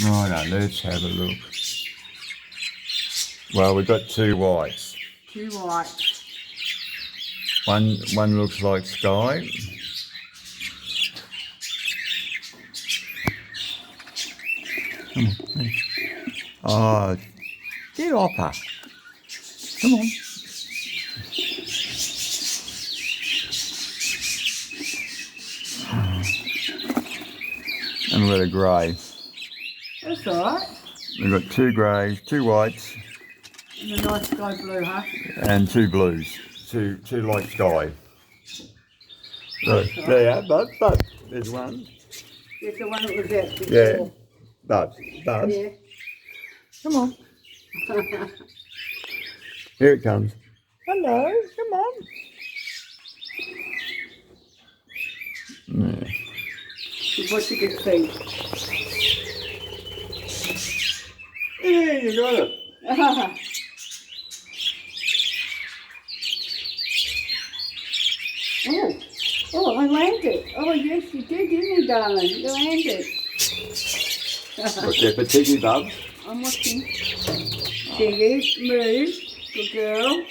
Right, let's have a look. Well, we've got two whites. Two whites. One looks like sky. Come on. Oh, get off her. Come on. And we've got a grey. That's alright. We've got two greys, two whites. And a nice sky blue, huh? And two blues. Two light sky. So, there you are, Bud. There's one. It's the one that was there before. Yeah. Bud. Yeah. Come on. Here it comes. Hello, come on. Yeah. What you can see. Yeah, you got it. Oh, I landed. Oh, yes, you did, didn't you, darling? You landed. What's that for Tiggy, Bub? I'm watching. Tiggy, move. Good girl.